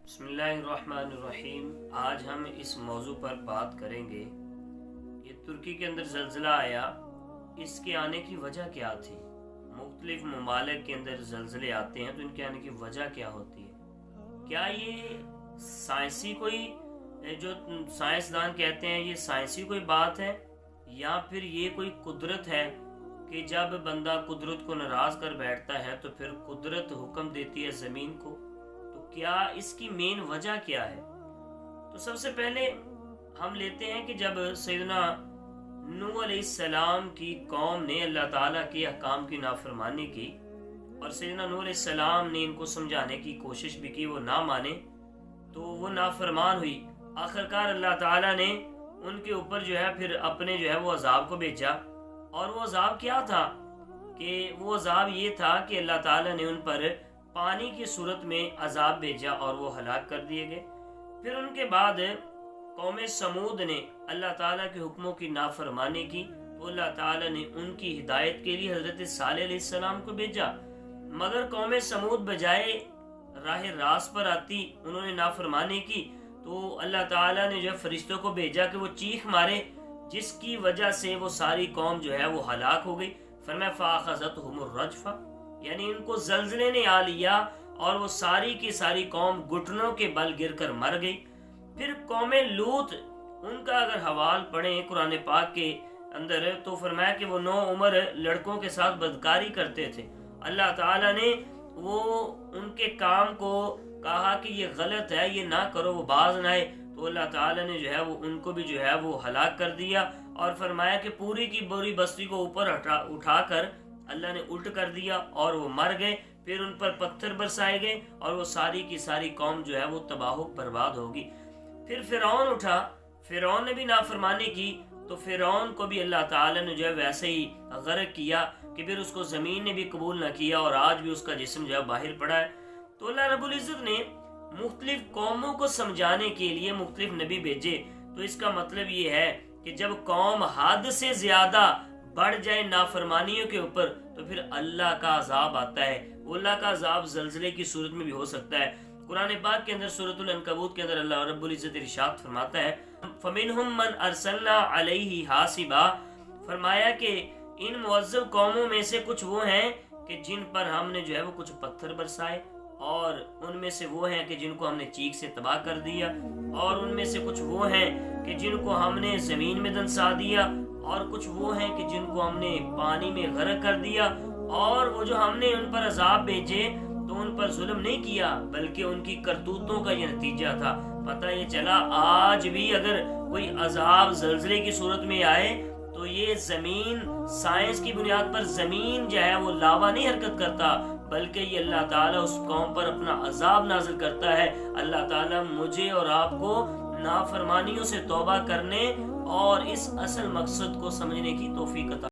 बिस्मिल्लाहिर्रहमानिर्रहीम। आज हम इस मौजू पर बात करेंगे कि तुर्की के अंदर ज़लज़ला आया, इसके आने की वजह क्या थी। मुख्तलिफ ममालिक के अंदर ज़लज़ले आते हैं तो इनके आने की वजह क्या होती है। क्या ये साइंसी कोई जो साइंसदान कहते हैं ये साइंसी कोई बात है, या फिर ये कोई कुदरत है कि जब बंदा कुदरत को नाराज़ कर बैठता है तो फिर कुदरत हुक्म देती है ज़मीन को। तो क्या इसकी मेन वजह क्या है। तो सबसे पहले हम लेते हैं कि जब सैयदना नूह अलैहिस्सलाम की कौम ने अल्लाह ताला के अहकाम की नाफरमानी की और सैयदना नूह अलैहिस्सलाम ने इनको समझाने की कोशिश भी की, वो ना माने तो वो नाफरमान हुई। आखिरकार अल्लाह ताला ने उनके ऊपर जो है फिर अपने जो है वो अजाब को भेजा। और वो अजाब क्या था कि वो अजाब ये था कि अल्लाह ताला ने उन पर पानी की सूरत में अजाब भेजा और वो हलाक कर दिए गए। फिर उनके बाद कौम समूद ने अल्लाह ताला के हुक्मों की नाफरमानी की तो अल्लाह ताला ने उनकी हिदायत के लिए हजरत सालेह अलैहिस्सलाम को भेजा, मगर कौम समूद बजाय राह रास पर आती उन्होंने नाफरमानी की तो अल्लाह ताला ने जो फरिश्तों को भेजा कि वो चीख मारे, जिसकी वजह से वो सारी कौम जो है वो हलाक हो गई। फरमाया फ़अख़ज़तहुमुर रजफ़ा, यानी इनको ज़लज़ले ने आ लिया और वो सारी की सारी कौम घुटनों के बल गिरकर मर गई। फिर कौम लूत, उनका अगर हवाल पढ़ें कुरान पाक के अंदर तो फरमाया कि वो 9 उम्र लड़कों के साथ बदकारी करते थे। अल्लाह ताला ने वो उनके काम को कहा कि ये गलत है, ये ना करो, वो बाज ना आए, तो अल्लाह ताला ने जो है वो उनको भी जो है वो हलाक कर दिया और फरमाया कि पूरी की पूरी बस्ती को ऊपर उठाकर अल्लाह ने उल्ट कर दिया और वो मर गए। फिर उन पर पत्थर बरसाए गए और वो सारी की सारी कौम जो है वो तबाह बर्बाद होगी। फिर फिरौन उठा, फिरौन ने भी नाफरमानी की तो फिरौन को भी अल्लाह ताला ने जो है वैसे ही गर्क किया कि फिर उसको ज़मीन ने भी कबूल न किया और आज भी उसका जिस्म जो है बाहर पड़ा है। तो अल्लाह रब्बुल इज़्ज़त ने मुख्तलिफ कौमों को समझाने के लिए मुख्तलिफ नबी भेजे। तो इसका मतलब ये है कि जब कौम हद से ज्यादा बढ़ जाए नाफरमानियों के ऊपर तो फिर अल्लाह का अजाब आता है। अल्लाह का अजाब ज़लज़ले की सूरत में भी हो सकता है। कुरान पाक के अंदर सूरतुल अनकबूत के अंदर अल्लाह रब्बुल इज़्ज़त इरशाद फरमाता है फमिनहुम मन अरसलना अलैहि हासिबा, फरमाया कि इन मुअज़्ज़ब कौमों में से कुछ वो हैं कि जिन पर हमने जो है वो कुछ पत्थर बरसाए, और उनमें से वो हैं कि जिनको हमने चीख से तबाह कर दिया, और उनमें से कुछ वो हैं कि जिनको हमने ज़मीन में दंसा दिया, और कुछ वो हैं कि जिनको हमने पानी में गर्क कर दिया। और वो जो हमने उन पर अजाब भेजे तो उन पर जुल्म नहीं किया बल्कि उनकी करतूतों का ये नतीजा था। पता ये चला आज भी अगर कोई अजाब ज़लज़ले की सूरत में आए तो ये ज़मीन साइंस की बुनियाद पर ज़मीन जो है वो लावा नहीं हरकत करता, बल्कि ये अल्लाह ताला उस कौम पर अपना अजाब नाज़िल करता है। अल्लाह ताला मुझे और आपको नाफरमानियों से तौबा करने और इस असल मकसद को समझने की तौफीक अता